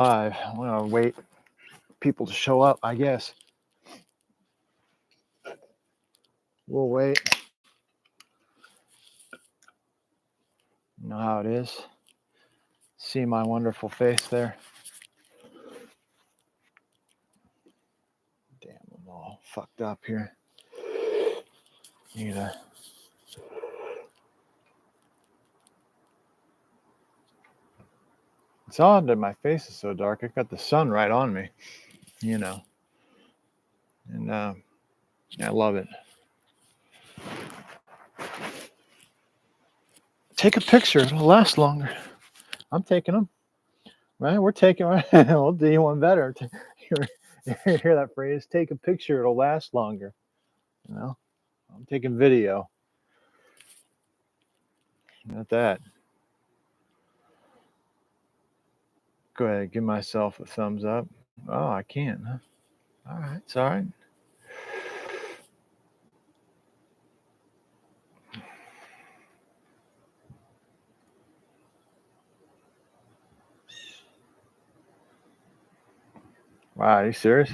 I'm gonna wait people to show up, I guess. We'll wait. You know how it is. See my wonderful face there. Damn, I'm all fucked up here. Need a. It's odd that my face is so dark. I've got the sun right on me, you know. And I love it. Take a picture. It'll last longer. I'm taking them. Right? We're taking. We'll do you one better. You hear that phrase? Take a picture. It'll last longer. You know. I'm taking video. Not that. Go ahead. Give myself a thumbs up. Oh, I can't. Huh? All right. It's all right. Wow. Are you serious?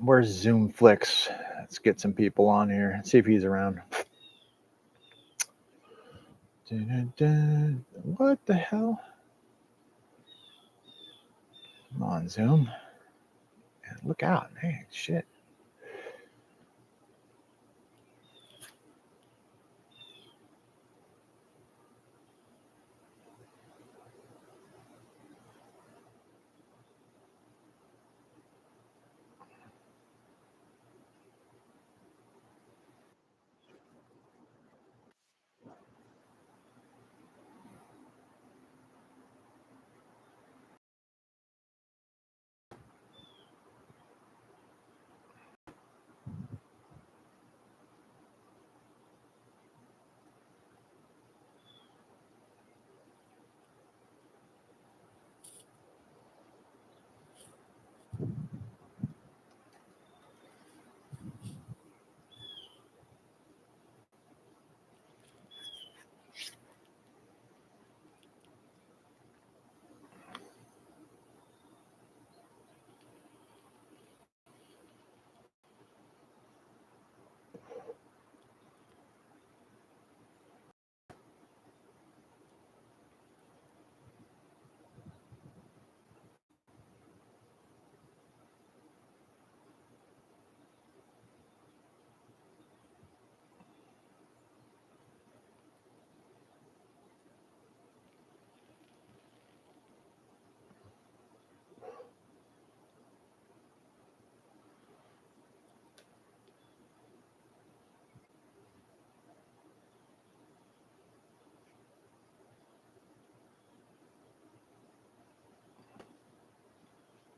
Where's Zoom Flicks? Let's get some people on here. See if he's around. What the hell? Come on, Zoom. Look out. Hey, shit.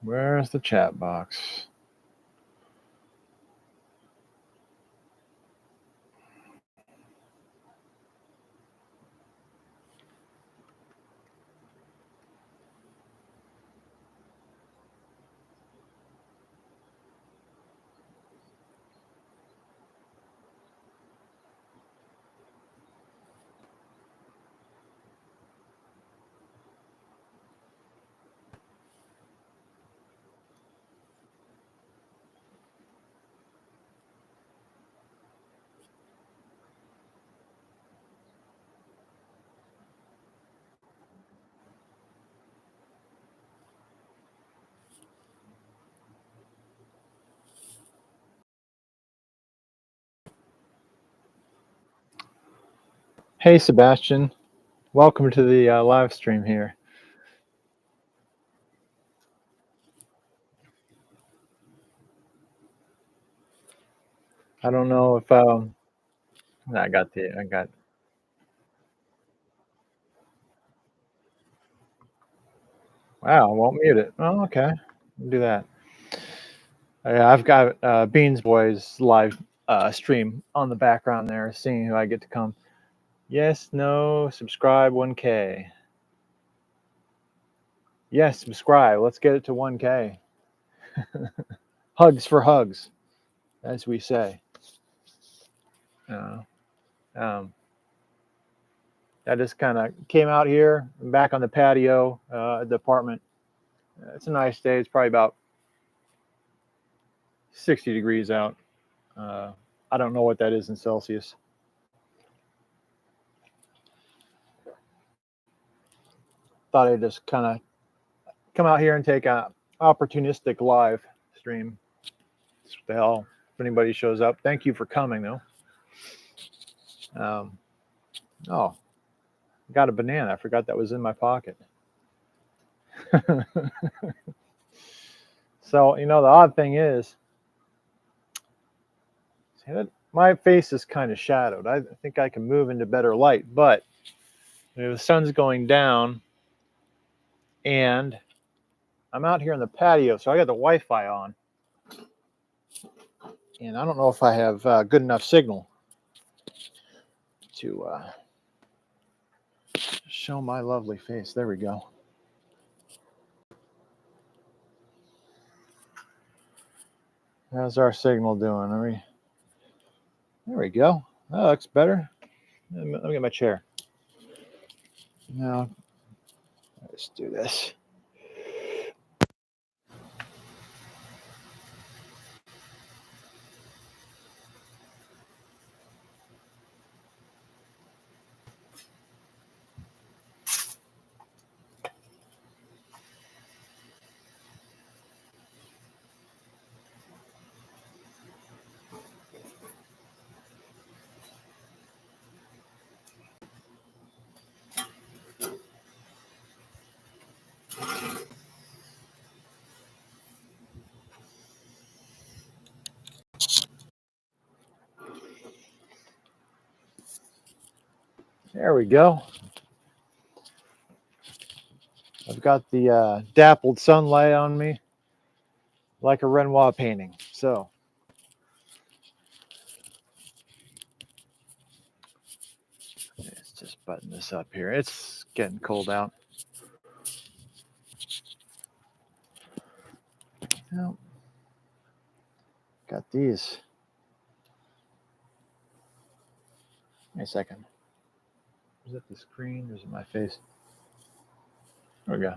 Where's the chat box? Hey, Sebastian. Welcome to the live stream here. I don't know if I got. Wow, I won't mute it. Oh, okay. Do that. Yeah, I've got Beans Boys live stream on the background there, seeing who I get to come. Yes, no, subscribe 1K. Yes, subscribe. Let's get it to 1K. Hugs for hugs, as we say. Uh, um, I just kind of came out here, back on the patio at the apartment. It's a nice day. It's probably about 60 degrees out. Uh, I don't know what that is in Celsius. Thought I'd just kind of come out here and take a opportunistic live stream. What the hell? If anybody shows up, thank you for coming though. Um, oh, got a banana. I forgot that was in my pocket. So the odd thing is, my face is kind of shadowed. I think I can move into better light, but the sun's going down, and I'm out here in the patio, so I got the Wi-Fi on, and I don't know if I have good enough signal to show my lovely face. There we go. How's our signal doing? There we go. That looks better. Let me get my chair. Now, let's do this. There we go. I've got the dappled sunlight on me like a Renoir painting. So let's just button this up here. It's getting cold out. Well, got these. Wait a second. Is that the screen or is it my face? There we go.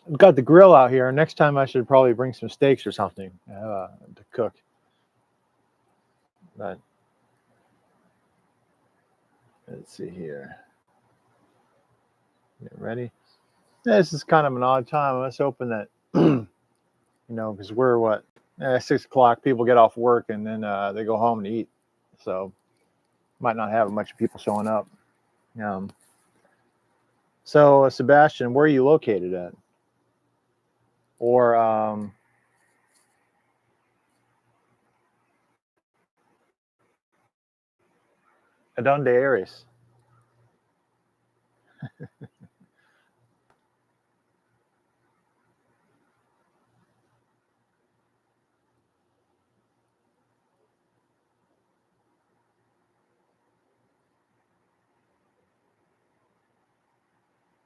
I've got the grill out here. Next time I should probably bring some steaks or something to cook. But let's see here. Get ready. This is kind of an odd time. Let's open that, because we're what? 6 o'clock. People get off work and then they go home and eat. So might not have much people showing up. So Sebastian, where are you located at? Or ¿Dónde eres?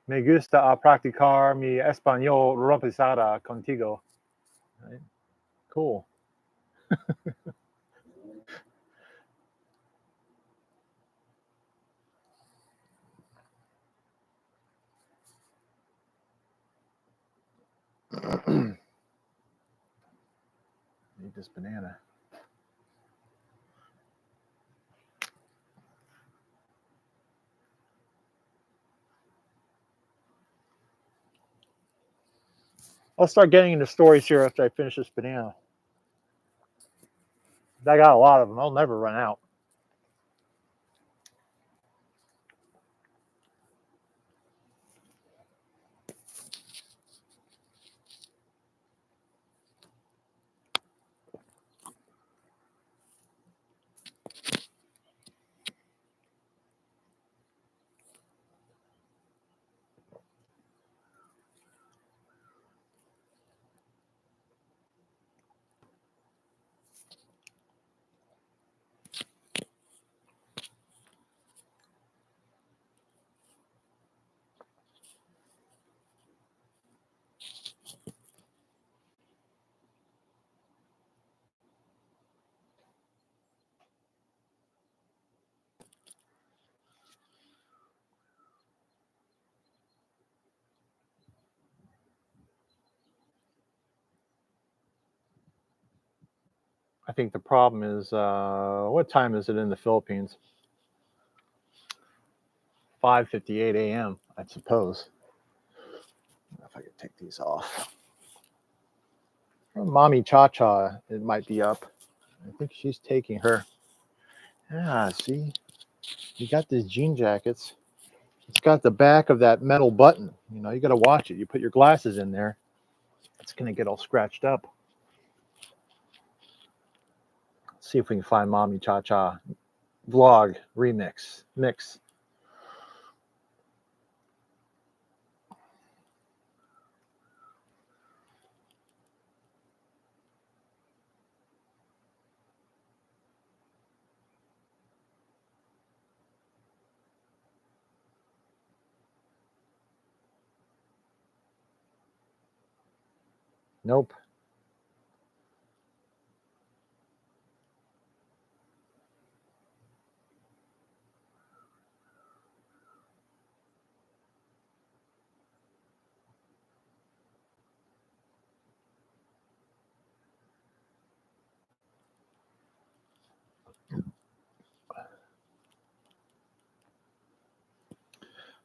Me gusta practicar mi español reposada contigo. Right? Cool. Need this banana. I'll start getting into stories here after I finish this banana. I got a lot of them. I'll never run out. I think the problem is, what time is it in the Philippines? 5:58 a.m., I suppose. If I could take these off. Mommy Cha Cha, it might be up. I think she's taking her. Ah, see, you got these jean jackets. It's got the back of that metal button. You know, you got to watch it. You put your glasses in there, it's going to get all scratched up. Let's see if we can find Mommy Cha Cha vlog remix mix. Nope.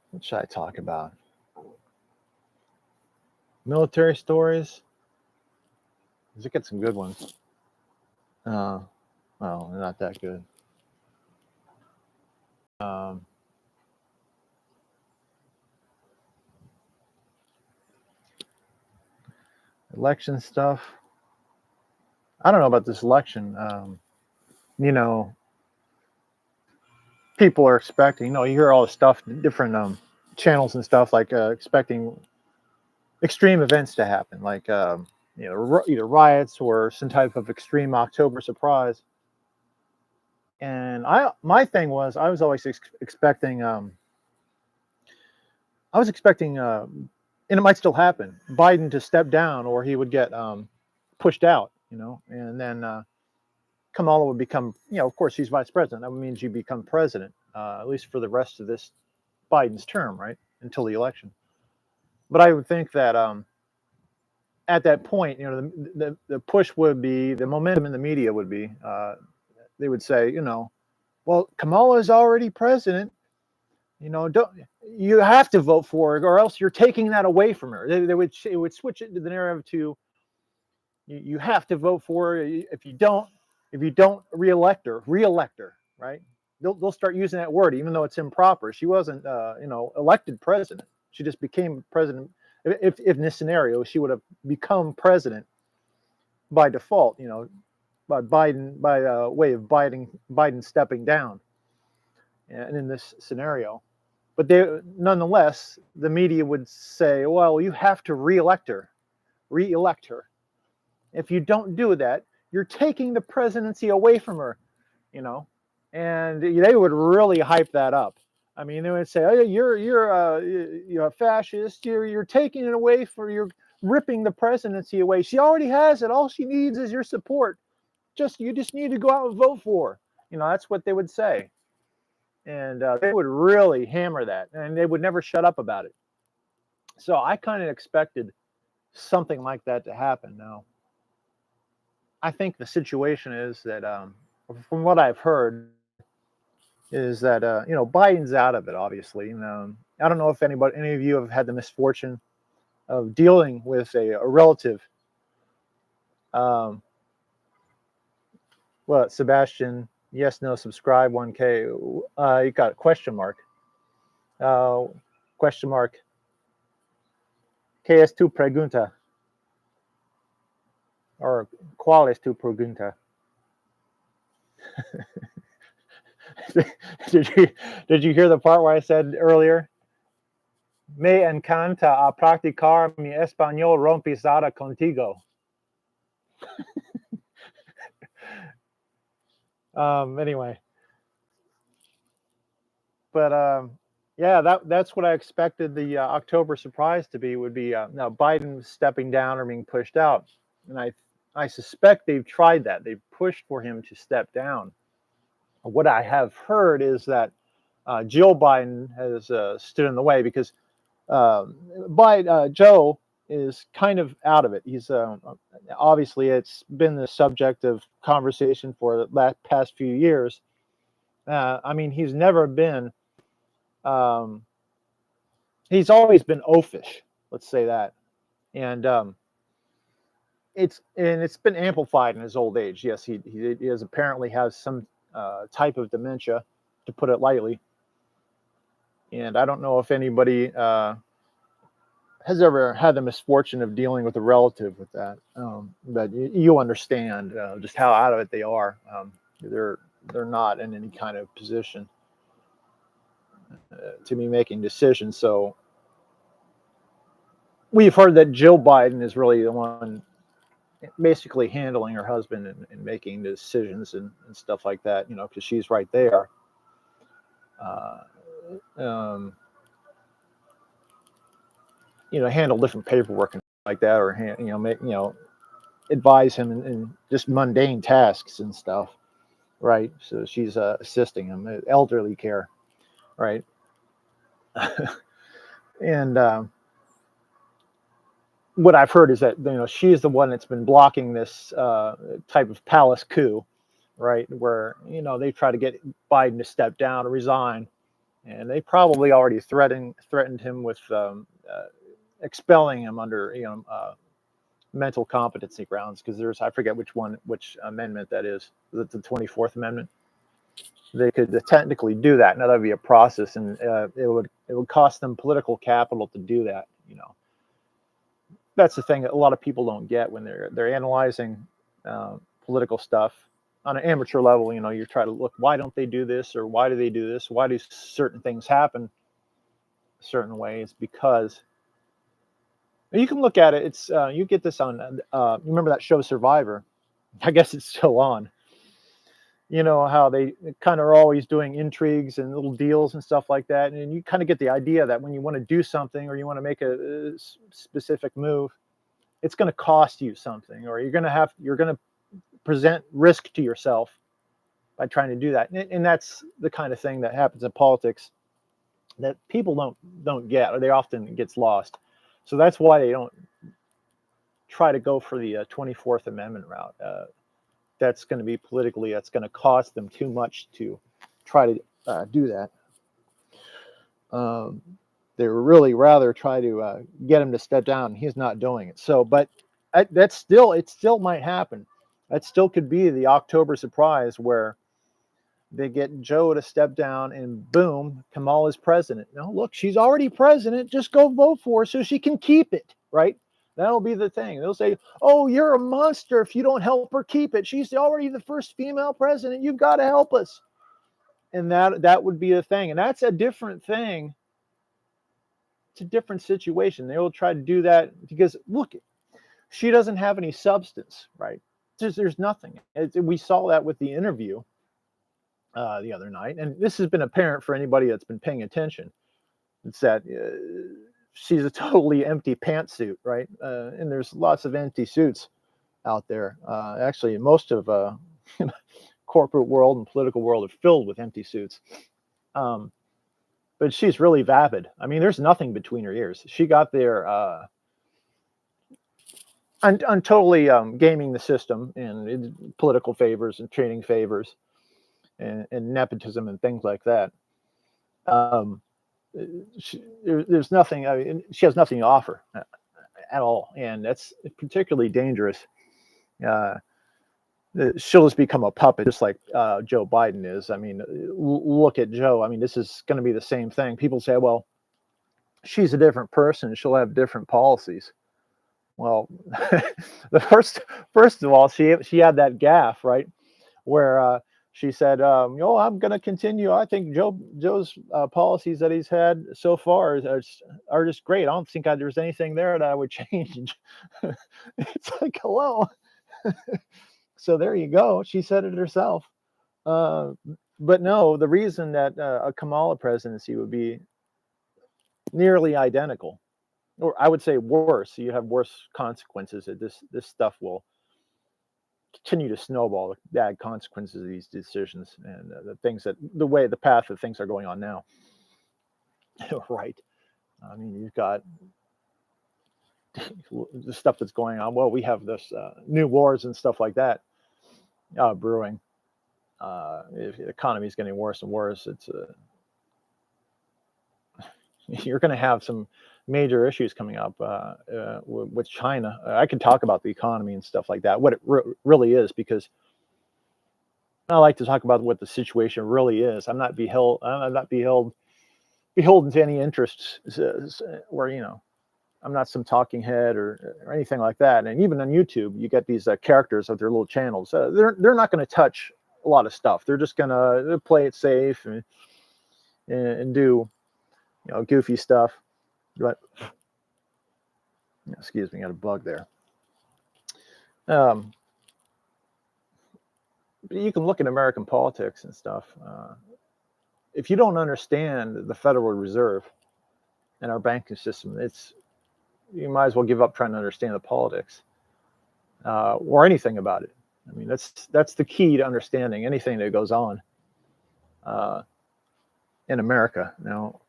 What should I talk about? Military stories. Does it get some good ones? Well, they're not that good. Um, Election stuff. I don't know about this election. You know, people are expecting. You know, you hear all the stuff, different channels and stuff like expecting extreme events to happen, like you know, either riots or some type of extreme October surprise. And my thing was, I was always expecting. I was expecting, and it might still happen, Biden to step down, or he would get pushed out. You know, and then Kamala would become. You know, of course, she's vice president. That means you become president, at least for the rest of this Biden's term, right, until the election. But I would think that at that point, you know, the push would be, the momentum in the media would be, they would say, you know, well, Kamala is already president. You know, don't, you have to vote for her, or else you're taking that away from her. They would, it would switch it to the narrative to, you have to vote for her. If you don't reelect her, right? They'll start using that word, even though it's improper. She wasn't, you know, elected president. She just became president. If in this scenario, she would have become president by default, you know, by Biden, by way of Biden stepping down. And in this scenario, but they, nonetheless, the media would say, well, you have to reelect her. If you don't do that, you're taking the presidency away from her, you know. And they would really hype that up. I mean, they would say, "Oh, you're a fascist. You're taking it away, you're ripping the presidency away. She already has it. All she needs is your support. You just need to go out and vote for her." You know, that's what they would say, and they would really hammer that, and they would never shut up about it. So I kind of expected something like that to happen. Now, I think the situation is that, from what I've heard, is that you know, Biden's out of it. Obviously, you know, I don't know if any of you have had the misfortune of dealing with a relative, um, What, Sebastian? Yes, no, subscribe, 1K. You got a question mark. Question mark. ¿Qué es tu pregunta? Or ¿cuál es tu pregunta? did you hear the part where I said earlier? Me encanta a practicar mi español rompizada contigo. Anyway, but yeah, that's what I expected the October surprise to be. Would be now Biden stepping down or being pushed out, and I suspect they've tried that. They've pushed for him to step down. What I have heard is that Jill Biden has stood in the way because Joe is kind of out of it. He's obviously it's been the subject of conversation for the past few years. I mean, he's never been. He's always been oafish. Let's say that, and it's been amplified in his old age. Yes, he has apparently has some type of dementia, to put it lightly. And I don't know if anybody has ever had the misfortune of dealing with a relative with that, but you understand just how out of it they are. They're not in any kind of position to be making decisions. So we've heard that Jill Biden is really the one basically handling her husband and making decisions and stuff like that, because she's right there. Handle different paperwork and like that, or advise him in just mundane tasks and stuff, right? So she's assisting him, elderly care, right? And what I've heard is that she's the one that's been blocking this type of palace coup, right? Where they try to get Biden to step down or resign, and they probably already threatened him with expelling him under mental competency grounds, because I forget which amendment that is. Is it the 24th Amendment? They could technically do that. Now that'd be a process, and it would cost them political capital to do that. That's the thing that a lot of people don't get when they're analyzing political stuff on an amateur level. You try to look, why don't they do this, or why do they do this? Why do certain things happen certain ways? Because you can look at it. It's you get this on. You remember that show Survivor? I guess it's still on. How they kind of are always doing intrigues and little deals and stuff like that, and you kind of get the idea that when you want to do something or you want to make a specific move, it's going to cost you something, or you're going to present risk to yourself by trying to do that. And that's the kind of thing that happens in politics that people don't get, or they often gets lost. So that's why they don't try to go for the 24th Amendment route. That's going to be politically, that's going to cost them too much to try to do that. They would really rather try to get him to step down. He's not doing it. So, but it still might happen. That still could be the October surprise where they get Joe to step down and boom, Kamala's president. No, look, she's already president. Just go vote for her so she can keep it, right? That'll be the thing. They'll say, oh, you're a monster if you don't help her keep it. She's already the first female president. You've got to help us. And that would be the thing. And that's a different thing. It's a different situation. They will try to do that because, look, she doesn't have any substance, right? There's nothing. We saw that with the interview the other night. And this has been apparent for anybody that's been paying attention. It's that she's a totally empty pantsuit, right? And there's lots of empty suits out there. Actually, most of corporate world and political world are filled with empty suits. But she's really vapid. I mean, there's nothing between her ears. She got there on totally gaming the system and political favors and trading favors and nepotism and things like that. There's nothing. I mean, she has nothing to offer at all, and that's particularly dangerous. she'll just become a puppet, just like Joe Biden is. I mean, look at Joe. I mean, this is going to be the same thing. People say, well, she's a different person. She'll have different policies. Well, the first of all, she had that gaffe, right, where she said, I'm going to continue. I think Joe's policies that he's had so far are just great. I don't think there's anything there that I would change. It's like, hello. So there you go. She said it herself. Uh, but no, the reason that a Kamala presidency would be nearly identical, or I would say worse, so you have worse consequences. That this stuff will continue to snowball, the bad consequences of these decisions and the path that things are going on now. Right. I mean, you've got the stuff that's going on. Well, we have this new wars and stuff like that brewing. If the economy is getting worse and worse, you're going to have some major issues coming up with China. I could talk about the economy and stuff like that, what it really is, because I like to talk about what the situation really is. I'm not beholden to any interests where, I'm not some talking head or anything like that. And even on YouTube, you get these characters of their little channels. They're not going to touch a lot of stuff. They're just going to play it safe and do goofy stuff. But excuse me, got a bug there. But you can look at American politics and stuff. If you don't understand the Federal Reserve and our banking system, you might as well give up trying to understand the politics or anything about it. I mean, that's the key to understanding anything that goes on in America now.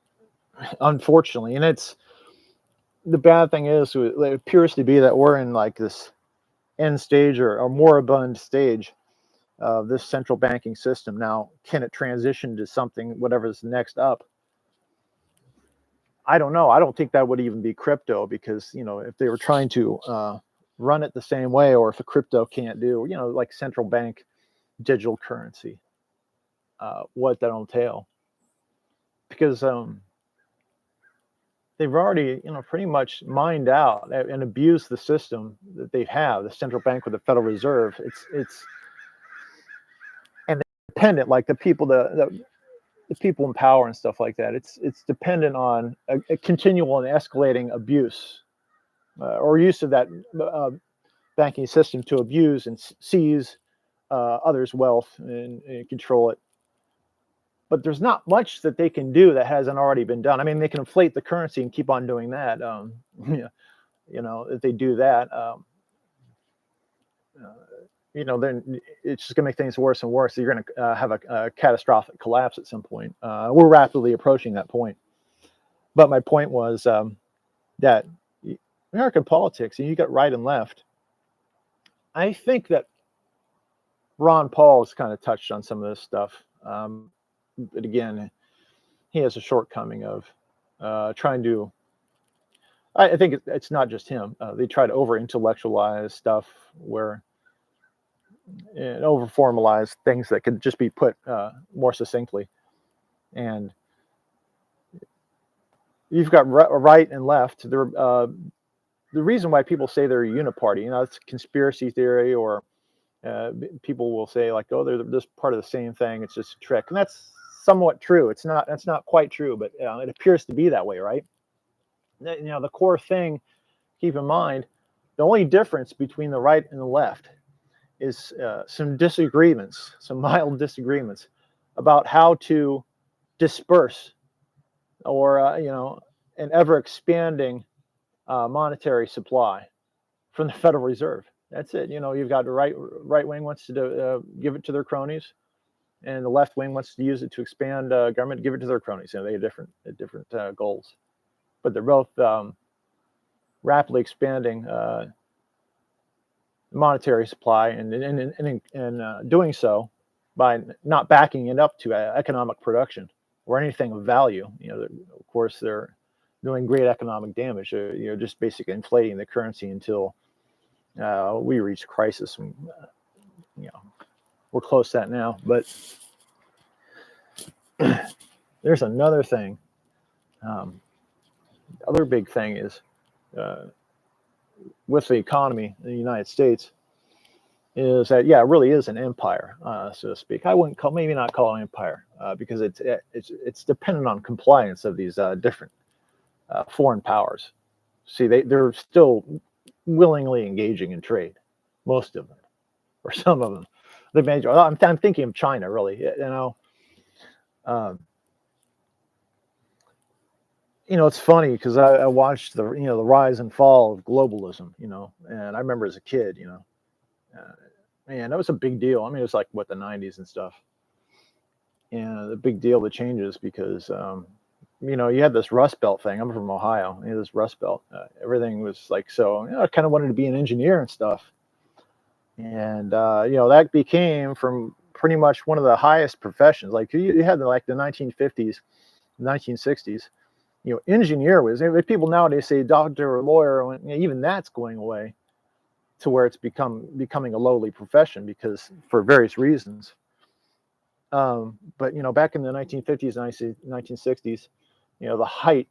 Unfortunately, and the bad thing is, it appears to be that we're in like this end stage or moribund stage of this central banking system. Now, can it transition to something, whatever's next up? I don't know. I don't think that would even be crypto, because if they were trying to run it the same way, or if a crypto can't do, like central bank digital currency, what that'll entail, because they've already, pretty much mined out and abused the system that they have, the central bank with the Federal Reserve. It's and they're dependent, like the people, the people in power and stuff like that. It's dependent on a continual and escalating abuse or use of that banking system to abuse and seize others' wealth and control it. But there's not much that they can do that hasn't already been done. I mean, they can inflate the currency and keep on doing that. If they do that, then it's just going to make things worse and worse. So you're going to have a catastrophic collapse at some point. We're rapidly approaching that point. But my point was that American politics, and you got right and left. I think that Ron Paul has kind of touched on some of this stuff. But again, he has a shortcoming of trying to. I think it's not just him. They try to over-intellectualize stuff and over-formalize things that could just be put more succinctly. And you've got right and left. The reason why people say they're a uniparty, it's conspiracy theory, or people will say like, oh, they're just part of the same thing. It's just a trick, and that's somewhat true. That's not quite true, but it appears to be that way, right? The core thing, keep in mind, the only difference between the right and the left is some mild disagreements about how to disperse or an ever expanding monetary supply from the Federal Reserve. That's it. You've got the right wing wants to give it to their cronies, and the left wing wants to use it to expand government, give it to their cronies. They have different goals, but they're both rapidly expanding monetary supply, and doing so by not backing it up to economic production or anything of value. Of course, they're doing great economic damage. Just basically inflating the currency until we reach crisis. you know, we're close to that now. But there's another thing. Um, the other big thing is uh, with the economy in the United States is that yeah, it really is an empire, so to speak. I wouldn't call maybe not call it an empire because it's dependent on compliance of these different foreign powers. See, they're still willingly engaging in trade, most of them, or some of them. The major. I'm thinking of China, really. Um, it's funny because I watched the rise and fall of globalism, and I remember as a kid, uh, man, that was a big deal. I mean, it was like what the '90s and stuff, and the big deal, the changes because you had this Rust Belt thing. I'm from Ohio. You had this Rust Belt. Everything was like so. I kind of wanted to be an engineer and stuff, and that became from pretty much one of the highest professions. Like you had like the 1950s, 1960s. Engineer was. People nowadays say doctor or lawyer. Even that's going away to where it's becoming a lowly profession because for various reasons. But back in the 1950s, 1960s, the height,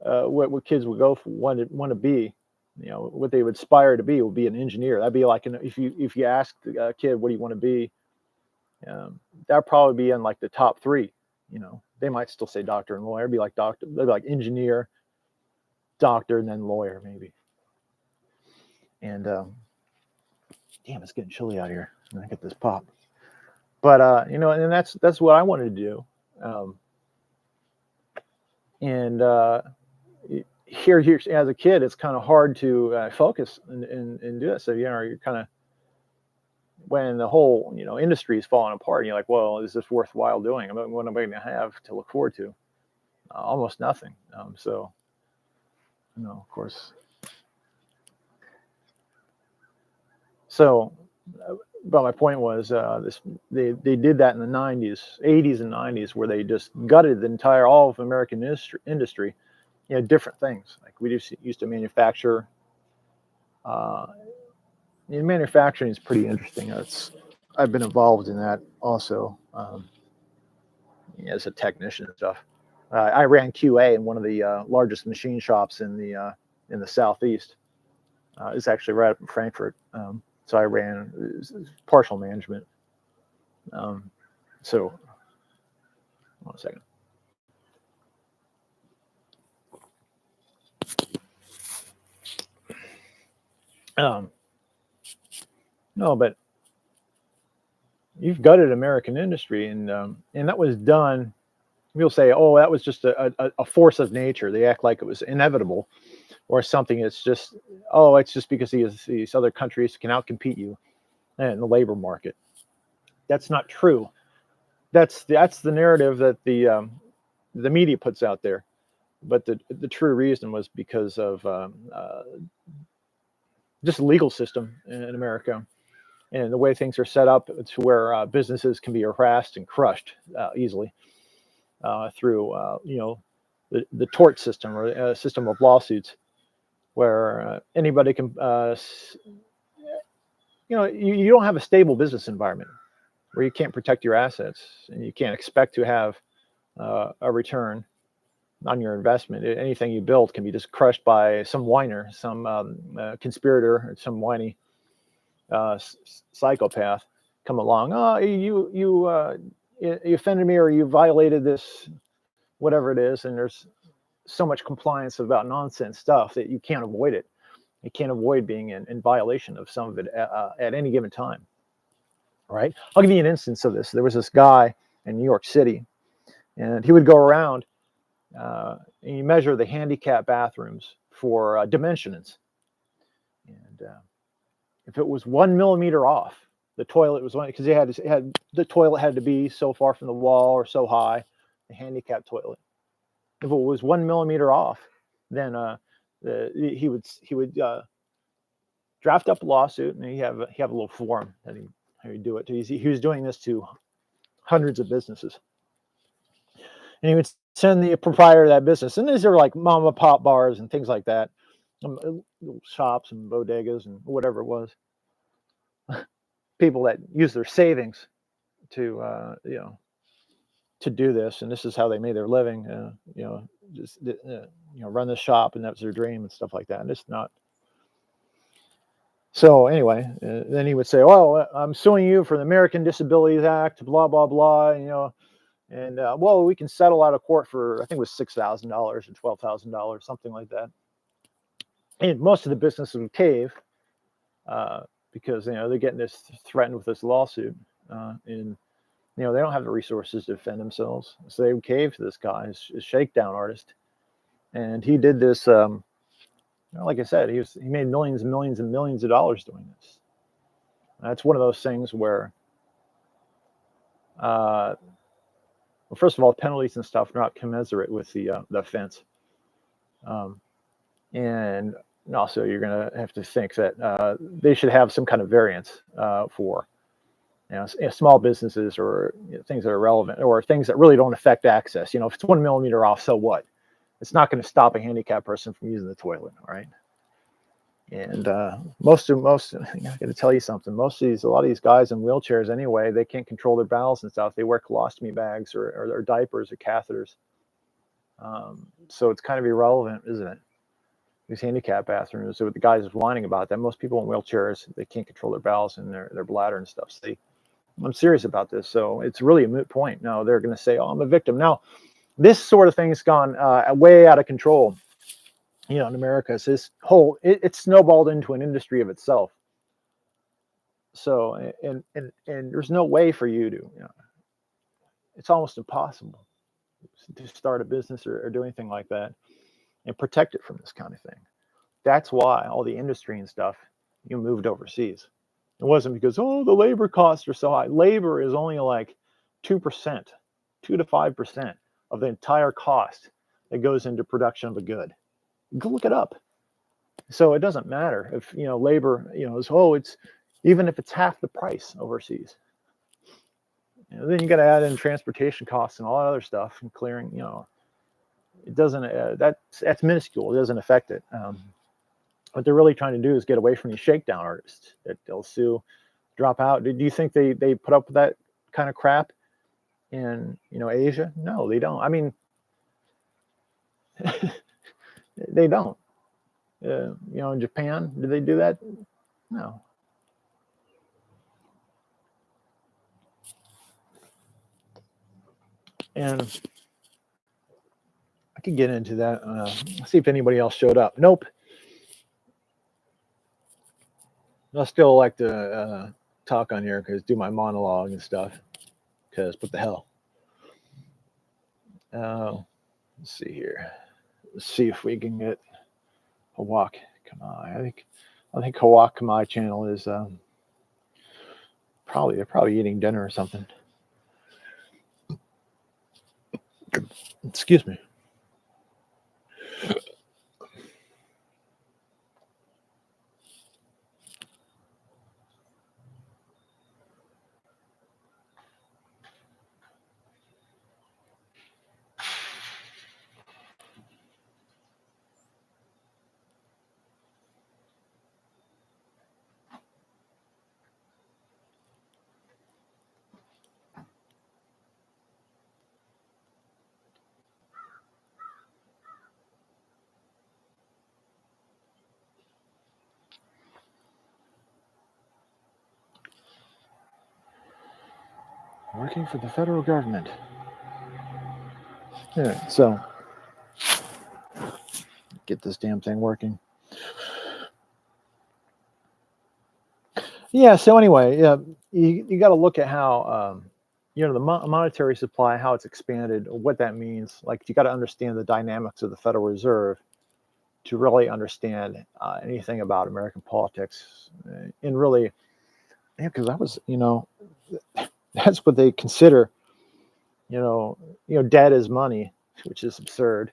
what kids would go for, want to be, what they would aspire to be would be an engineer. That'd be like if you ask a kid what do you want to be, that'd probably be in like the top three. They might still say doctor and lawyer. It'd be like doctor, they'd be like engineer, doctor, and then lawyer maybe. And damn, it's getting chilly out here. I get this pop. But and that's what I wanted to do. And here as a kid, it's kind of hard to focus and do it. So you're kind of when the whole industry is falling apart. You're like, well, is this worthwhile doing? I mean, what am I going to have to look forward to? Almost nothing. So of course. So, but my point was they did that in the '90s, '80s, and '90s, where they just gutted the entire all of American industry. Different things like we just used to manufacture. Manufacturing is pretty interesting. I've been involved in that also as a technician and stuff. I ran QA in one of the largest machine shops in the southeast. It's actually right up in Frankfurt. So I ran partial management. So, one second. No, but you've gutted American industry, and that was done. People say, "Oh, that was just a force of nature." They act like it was inevitable, or something. It's just, oh, it's just because these other countries can outcompete you in the labor market. That's not true. That's the narrative that the media puts out there. But the true reason was because of just the legal system in America and the way things are set up to where businesses can be harassed and crushed easily through the tort system or a system of lawsuits where anybody can you don't have a stable business environment where you can't protect your assets and you can't expect to have a return on your investment. Anything you build can be just crushed by some whiner, some conspirator, or some whiny psychopath come along. Oh, you offended me, or you violated this, whatever it is. And there's so much compliance about nonsense stuff that you can't avoid it. You can't avoid being in violation of some of it at any given time. Right? I'll give you an instance of this. There was this guy in New York City, and he would go around and you measure the handicap bathrooms for dimensions. And if it was 1 millimeter off, the toilet was because the toilet had to be so far from the wall or so high, the handicap toilet. If it was 1 millimeter off, then he would draft up a lawsuit, and he have a little form that he do it. He was doing this to hundreds of businesses, and he would send the proprietor of that business. And these are like mom and pop bars and things like that, little shops and bodegas and whatever it was. people that use their savings to to do this, and this is how they made their living. Just run the shop, and that's their dream and stuff like that. And it's not. So anyway, then he would say, "Well, I'm suing you for the American Disabilities Act, blah blah blah." And well, we can settle out of court for, I think it was $6,000 or $12,000, something like that. And most of the businesses would cave because they're getting this threatened with this lawsuit, and they don't have the resources to defend themselves, so they would cave to this guy, his shakedown artist. And he did this. Like I said, he made millions and millions and millions of dollars doing this. And that's one of those things where, well, first of all, penalties and stuff are not commensurate with the offense, and also you're going to have to think that they should have some kind of variance for small businesses, or things that are relevant, or things that really don't affect access. If it's 1 millimeter off, so what? It's not going to stop a handicapped person from using the toilet, right? And most, I got to tell you something. A lot of these guys in wheelchairs anyway, they can't control their bowels and stuff. They wear colostomy bags or diapers or catheters. So it's kind of irrelevant, isn't it? These handicap bathrooms. So the guys is whining about that. Most people in wheelchairs, they can't control their bowels and their bladder and stuff. So I'm serious about this. So it's really a moot point. Now they're going to say, "Oh, I'm a victim." Now, this sort of thing's gone way out of control. In America, it's this whole, it snowballed into an industry of itself. So, and there's no way for you to, it's almost impossible to start a business or do anything like that and protect it from this kind of thing. That's why all the industry and stuff, moved overseas. It wasn't because, the labor costs are so high. Labor is only like 2%, 2 to 5% of the entire cost that goes into production of a good. Go look it up. So it doesn't matter if labor it's even if it's half the price overseas. Then you got to add in transportation costs and all that other stuff and clearing. It doesn't. That's minuscule. It doesn't affect it. What they're really trying to do is get away from these shakedown artists that they'll sue, drop out. Do you think they put up with that kind of crap in Asia? No, they don't. I mean. They don't. In Japan, do they do that? No. And I could get into that. See if anybody else showed up. Nope. I still like to talk on here because do my monologue and stuff. Because what the hell? Let's see here. Let's see if we can get Hawak Kamai. I think Hawak Kamai channel is they're probably eating dinner or something. Excuse me. Working for the federal government. Yeah, so get this damn thing working. Yeah, so anyway, you got to look at how the monetary supply, how it's expanded, what that means. Like, you got to understand the dynamics of the Federal Reserve to really understand anything about American politics. And really, because that was, that's what they consider, debt is money, which is absurd.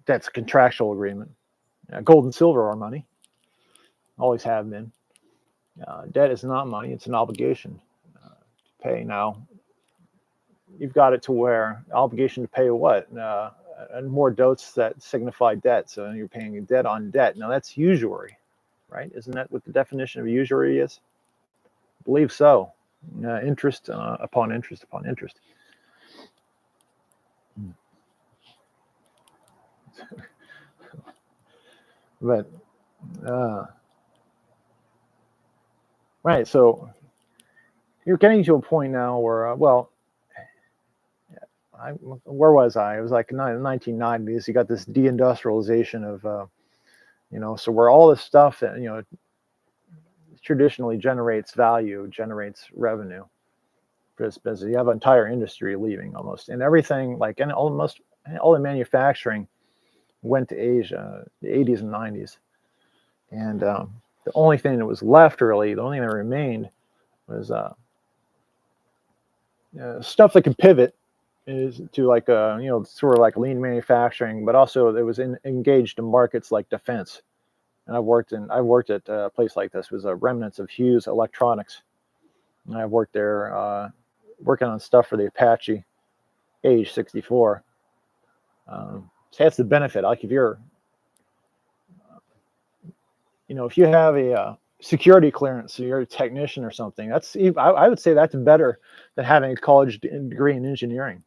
That's a contractual agreement. Gold and silver are money, always have been. Debt is not money; it's an obligation to pay. Now, you've got it to where obligation to pay what, and more debts that signify debt. So you're paying debt on debt. Now that's usury. right? Isn't that what the definition of usury is? I believe so. Interest upon interest upon interest. But uh, right, so you're getting to a point now where, where was I? It was like 1990s. You got this deindustrialization of, so where all this stuff that traditionally generates value, generates revenue for this business. You have an entire industry leaving almost, and everything and almost all the manufacturing went to Asia, the 80s and 90s, and the only thing that was left, really, the only thing that remained was stuff that could pivot is to sort of like lean manufacturing, but also it was engaged in markets like defense. And I've worked at a place like this. It was remnants of Hughes Electronics, and I worked there working on stuff for the Apache AH-64. So that's the benefit. Like if you're, if you have a security clearance, so you're a technician or something, I would say that's better than having a college degree in engineering,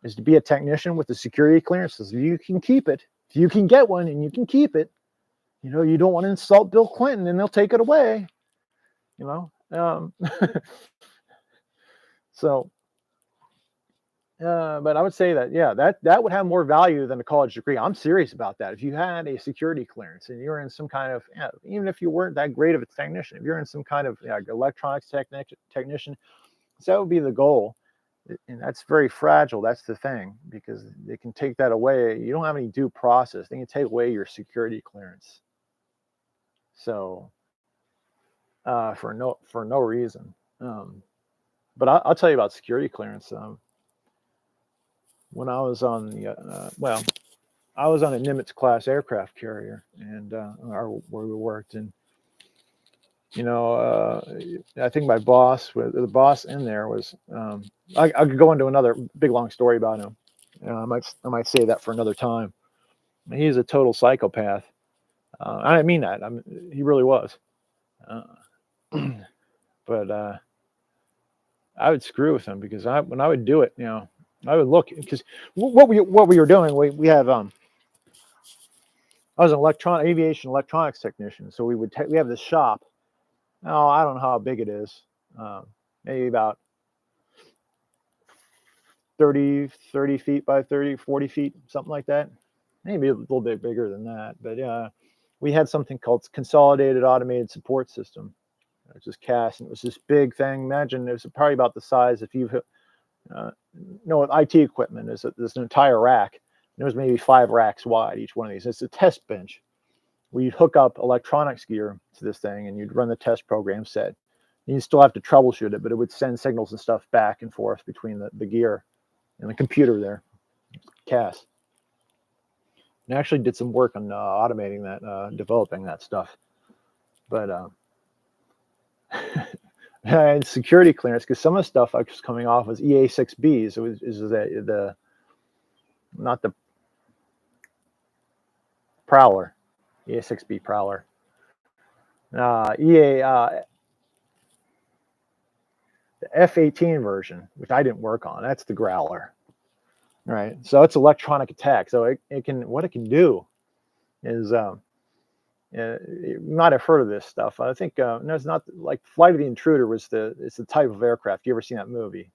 is to be a technician with a security clearance. So you can keep it. If you can get one and you can keep it, you don't want to insult Bill Clinton and they'll take it away, So, but I would say that, yeah, that would have more value than a college degree. I'm serious about that. If you had a security clearance and you're in some kind of, even if you weren't that great of a technician, if you're in some kind of electronics technician, so that would be the goal. And that's very fragile. That's the thing, because they can take that away. You don't have any due process. They can take away your security clearance. So, for no reason. But I'll tell you about security clearance. When I was on I was on a Nimitz class aircraft carrier, and where we worked, and I think my boss, the boss in there was, I could go into another big long story about him. I might say that for another time. He's a total psychopath. I didn't mean that. He really was. But I would screw with him because when I would do it, I would look, because what we were doing, we have I was an aviation electronics technician, so we have this shop. Oh, I don't know how big it is. Maybe about 30 feet by 40 feet, something like that. Maybe a little bit bigger than that. But we had something called Consolidated Automated Support System. It was just CAS, and it was this big thing. Imagine it was probably about the size, if you've with IT equipment, there's an entire rack. There was maybe 5 racks wide, each one of these. It's a test bench where you'd hook up electronics gear to this thing and you'd run the test program set. You still have to troubleshoot it, but it would send signals and stuff back and forth between the gear and the computer there, CAS. And I actually did some work on automating that, developing that stuff. But I had security clearance because some of the stuff I was coming off was EA6Bs. It was not the Prowler, EA6B Prowler. The F-18 version, which I didn't work on, that's the Growler. Right, so it's electronic attack. So what it can do is, you might have heard of this stuff. I think no, it's not like Flight of the Intruder it's the type of aircraft. You ever seen that movie?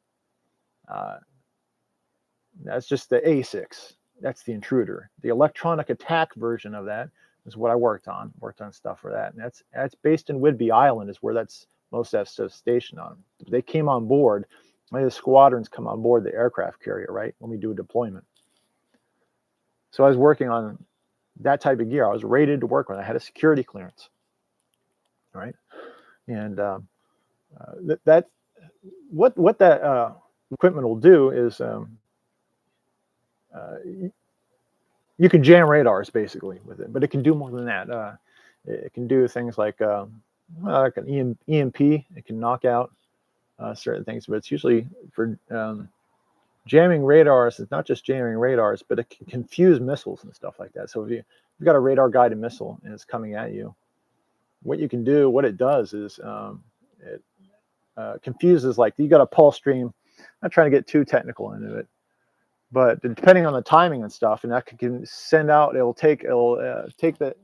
That's just the A6. That's the Intruder. The electronic attack version of that is what I worked on. Worked on stuff for that, and that's based in Whidbey Island, is where most of that stuff stationed on. They came on board. The squadrons come on board the aircraft carrier, right, when we do a deployment. So I was working on that type of gear. I was rated to work on. I had a security clearance, right? And what that equipment will do is you can jam radars basically with it, but it can do more than that. It can do things like an EMP. It can knock out certain things, but it's usually for jamming radars. It's not just jamming radars, but it can confuse missiles and stuff like that. So if you've got a radar guided missile and it's coming at you, what you can do, what it does is it confuses, like you got a pulse stream. I'm not trying to get too technical into it, but depending on the timing and stuff, and that can send out, it'll take the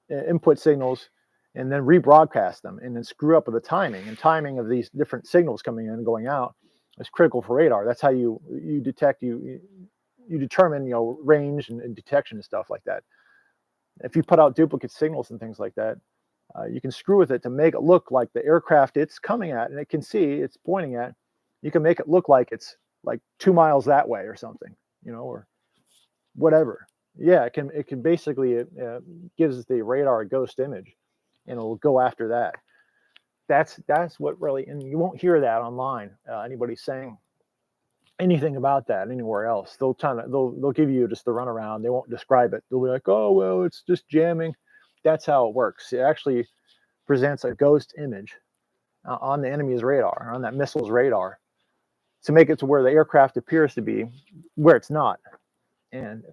input signals and then rebroadcast them and then screw up with the timing. And timing of these different signals coming in and going out is critical for radar. That's how you detect, you determine, you know, range and detection and stuff like that. If you put out duplicate signals and things like that, you can screw with it to make it look like the aircraft it's coming at, and it can see it's pointing at. You can make it look like it's like 2 miles that way or something, you know, or whatever. Yeah, it can basically, it gives the radar a ghost image, and it'll go after that. That's what really, and you won't hear that online. Anybody saying anything about that anywhere else. They'll give you just the runaround. They won't describe it. They'll be like, oh well, it's just jamming. That's how it works. It actually presents a ghost image on the enemy's radar, on that missile's radar, to make it to where the aircraft appears to be, where it's not. And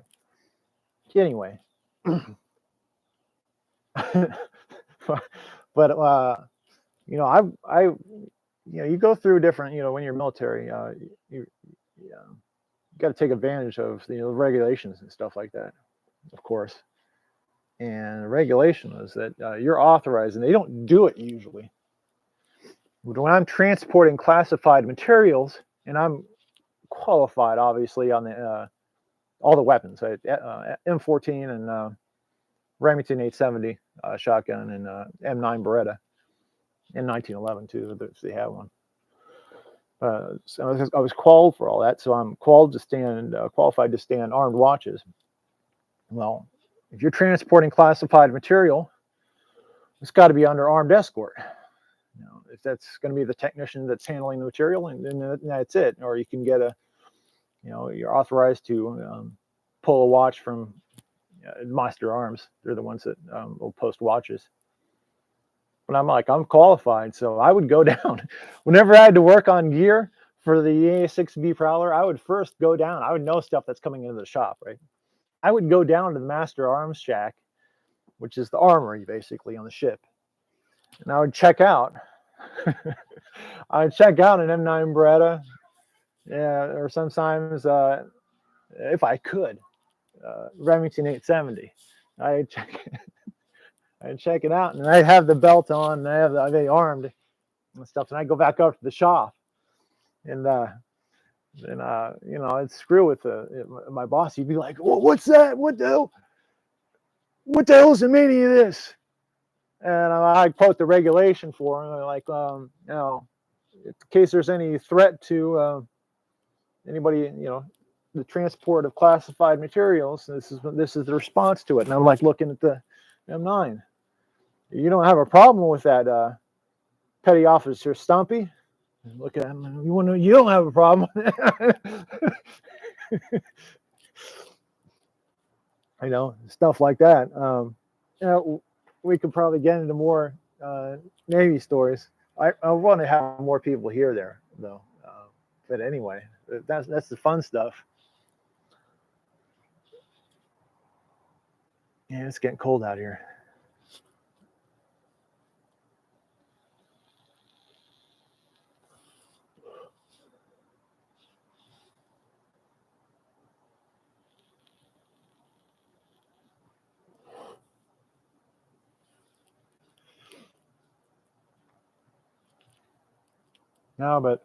anyway, but you know, you know, you go through different, you know, when you're military, you got to take advantage of, you know, regulations and stuff like that, of course. And the regulation is that you're authorized, and they don't do it usually. But when I'm transporting classified materials, and I'm qualified, obviously, on the all the weapons, M14 and Remington 870 shotgun, and M9 Beretta, and 1911 too, if they have one. So I was qualified for all that, so I'm qualified to stand armed watches. Well, if you're transporting classified material, it's got to be under armed escort. You know, if that's going to be the technician that's handling the material, and then that's it. Or you can get you know, you're authorized to pull a watch from Master Arms. They're the ones that will post watches. But I'm qualified, so I would go down. Whenever I had to work on gear for the EA6B Prowler, I would first go down. I would know stuff that's coming into the shop, right? I would go down to the Master Arms shack, which is the armory basically on the ship, and I would check out. I would check out an M9 Beretta, yeah, or sometimes, if I could, Remington 870. I'd check it out, and I'd have the belt on, and I'd be armed and stuff, and I'd go back up to the shop, and you know, I'd screw with my boss. He'd be like, well, "What's that? What the hell? What the hell's the meaning of this?" And I'd quote the regulation for him, like, you know, in case there's any threat to anybody, you know, the transport of classified materials, this is the response to it. And I'm like looking at the M9. You don't have a problem with that, Petty Officer Stumpy? Look at him. You don't have a problem. You know, stuff like that. You know, we could probably get into more Navy stories. I want to have more people here there, though. But anyway, that's the fun stuff. Yeah, it's getting cold out here. No, but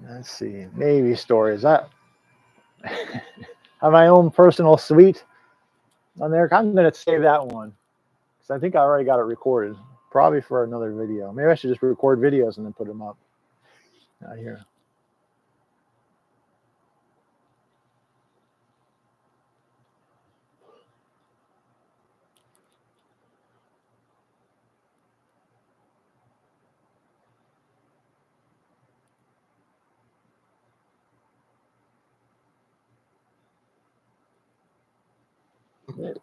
let's see, Navy stories. I have my own personal suite on there. I'm going to save that one because I think I already got it recorded, probably for another video. Maybe I should just record videos and then put them up out here.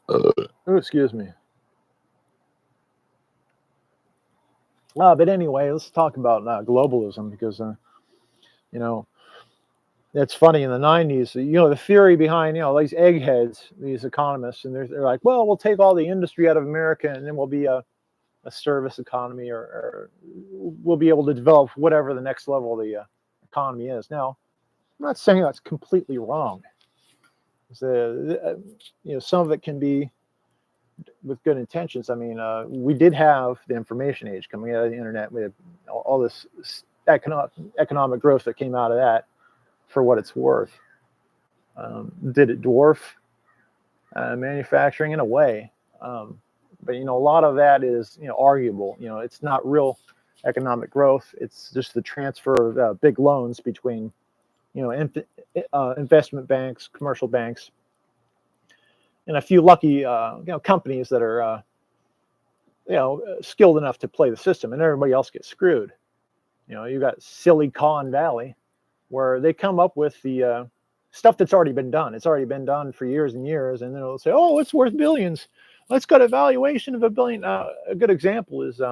Oh, excuse me. But anyway, let's talk about globalism, because you know, it's funny in the 90s, the theory behind, these eggheads, these economists, and they're like, well, we'll take all the industry out of America and then we'll be a service economy, or we'll be able to develop whatever the next level of the economy is. Now, I'm not saying that's completely wrong. So, some of it can be with good intentions. I mean, we did have the information age coming out of the internet. We had all this economic growth that came out of that. For what it's worth, did it dwarf manufacturing? In a way, but a lot of that is arguable. It's not real economic growth. It's just the transfer of big loans between investment banks, commercial banks, and a few lucky companies that are skilled enough to play the system, and everybody else gets screwed. You got Silicon Valley, where they come up with the stuff that's already been done. It's already been done for years and years, and then they'll say, "Oh, it's worth billions. Let's got a valuation of $1 billion." A good example is,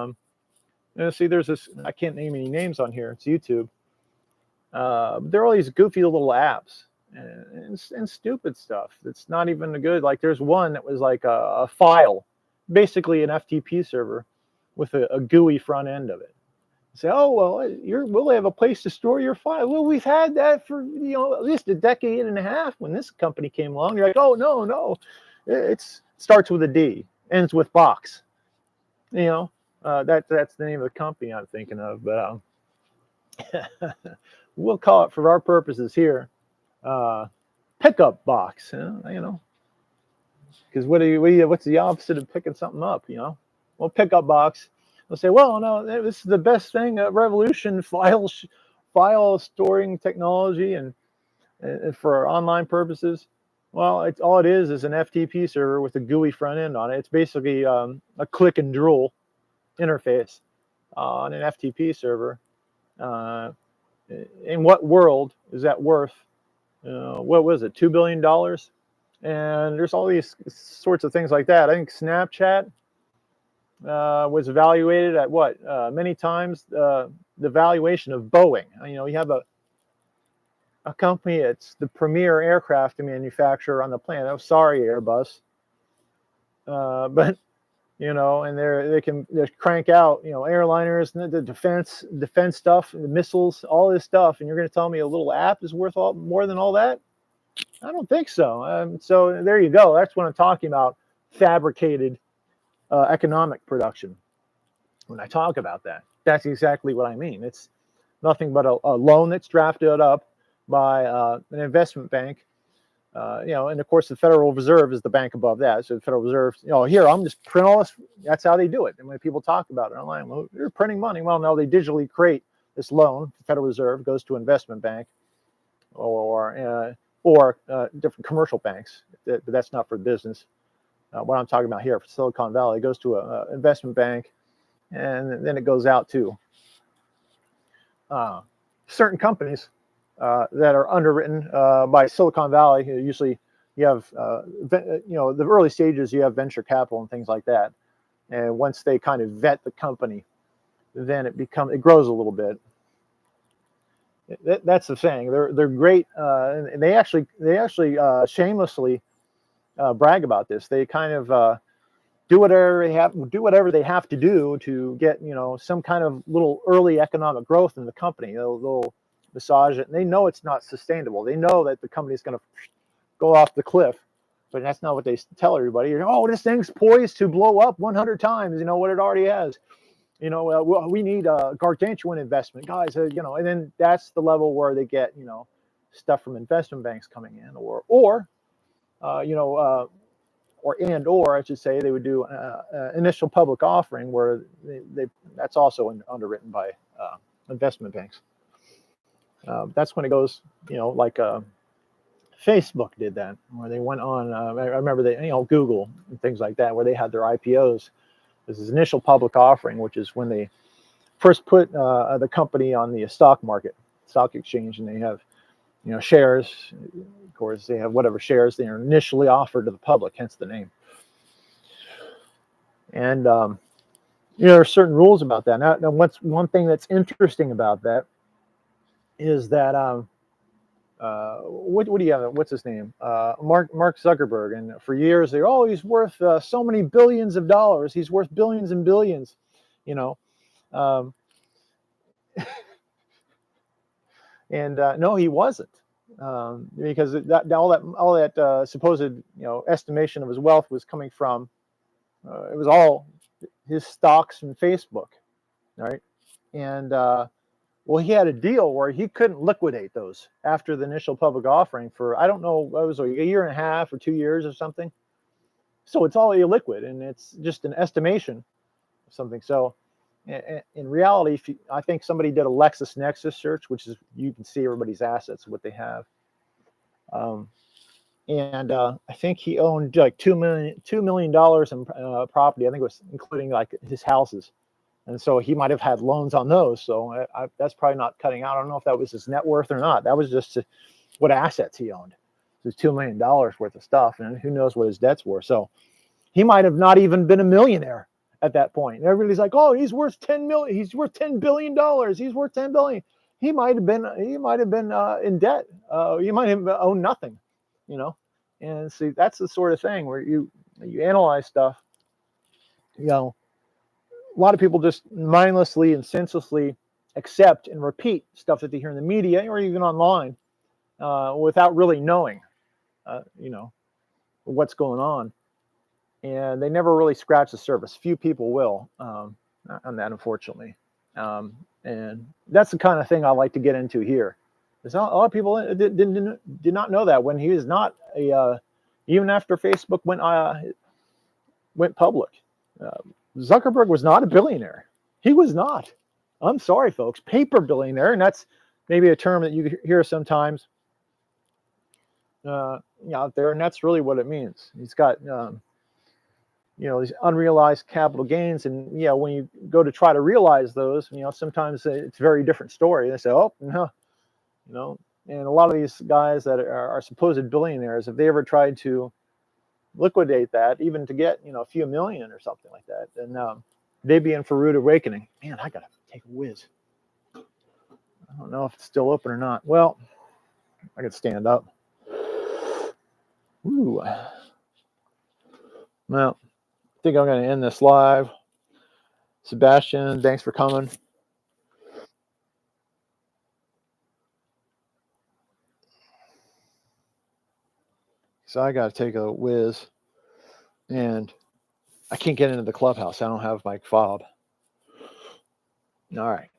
see, there's this. I can't name any names on here. It's YouTube. There are all these goofy little apps and stupid stuff that's not even good. Like there's one that was like a file, basically an FTP server, with a GUI front end of it. Say, oh, well, we'll have a place to store your file. Well, we've had that for at least a decade and a half. When this company came along, you're like, oh, no, it starts with a D, ends with box. That's the name of the company I'm thinking of. But we'll call it, for our purposes here, pickup box. Because what's the opposite of picking something up? Well, pickup box. They'll say, well, no, this is the best thing, revolution, file storing technology, and for online purposes. Well, all it is an FTP server with a GUI front end on it. It's basically a click and drool interface on an FTP server. In what world is that worth? What was it, $2 billion? And there's all these sorts of things like that. I think Snapchat was evaluated at what? Many times the valuation of Boeing. You have a company that's the premier aircraft manufacturer on the planet. Oh, sorry, Airbus. But and they can crank out airliners, the defense stuff, the missiles, all this stuff, and you're going to tell me a little app is worth more than all that? I don't think so. So there you go. That's what I'm talking about. Fabricated economic production. When I talk about that, that's exactly what I mean. It's nothing but a loan that's drafted up by an investment bank, and of course the Federal Reserve is the bank above that. So the Federal Reserve, here, I'm just print all this. That's how they do it. And when people talk about it online, well, they're printing money. Well, no, they digitally create this loan. The Federal Reserve goes to an investment bank or different commercial banks. But that's not for business. What I'm talking about here for Silicon Valley, it goes to an investment bank, and then it goes out to certain companies that are underwritten by Silicon Valley. Usually, you have the early stages. You have venture capital and things like that, and once they kind of vet the company, then it grows a little bit. That's the thing. They're great, and they actually shamelessly brag about this. They kind of do whatever they have to do to get some kind of little early economic growth in the company. They'll massage it, and they know it's not sustainable. They know that the company's going to go off the cliff, but that's not what they tell everybody. Oh, this thing's poised to blow up 100 times. What it already has. We need a gargantuan investment, guys. And then that's the level where they get stuff from investment banks coming in, or I should say, they would do initial public offering where that's also underwritten by investment banks. That's when it goes, like Facebook did that, where they went on. I remember Google and things like that, where they had their IPOs. This is initial public offering, which is when they first put the company on the stock exchange, and they have shares. Of course, they have whatever shares they are initially offered to the public, hence the name. And there are certain rules about that. Now, what's one thing that's interesting about that is that what do you have? What's his name? Mark Zuckerberg. And for years they're, oh, he's worth so many billions of dollars. He's worth billions and billions. You know, um, and no, he wasn't. Because all that supposed estimation of his wealth was coming from it was all his stocks from Facebook, right? And well, he had a deal where he couldn't liquidate those after the initial public offering for, I don't know, it was a year and a half or 2 years or something. So it's all illiquid, and it's just an estimation of something. So in reality, I think somebody did a LexisNexis search, which is, you can see everybody's assets, what they have. And I think he owned like $2 million in property. I think it was including like his houses. And so he might have had loans on those. So that's probably not cutting out. I don't know if that was his net worth or not. That was just what assets he owned. It was $2 million worth of stuff. And who knows what his debts were. So he might have not even been a millionaire at that point. And everybody's like, oh, he's worth 10 million. He's worth $10 billion. He's worth 10 billion. He might have been in debt. He might have owned nothing, And see, that's the sort of thing where you analyze stuff, a lot of people just mindlessly and senselessly accept and repeat stuff that they hear in the media or even online without really knowing, what's going on. And they never really scratch the surface. Few people will on that, unfortunately. And that's the kind of thing I like to get into here. There's a lot of people did not know that when he was not even after Facebook went public. Zuckerberg was not a billionaire. He was not. I'm sorry, folks. Paper billionaire, and that's maybe a term that you hear sometimes out there, and that's really what it means. He's got these unrealized capital gains, and when you go to try to realize those, sometimes it's a very different story. They say, oh no, and a lot of these guys that are supposed billionaires, if they ever tried to liquidate that, even to get a few million or something like that, then they'd be in for rude awakening. Man, I gotta take a whiz. I don't know if it's still open or not. Well, I could stand up. Ooh. Well, I think I'm gonna end this live. Sebastian, thanks for coming. So I got to take a whiz, and I can't get into the clubhouse. I don't have my fob. All right.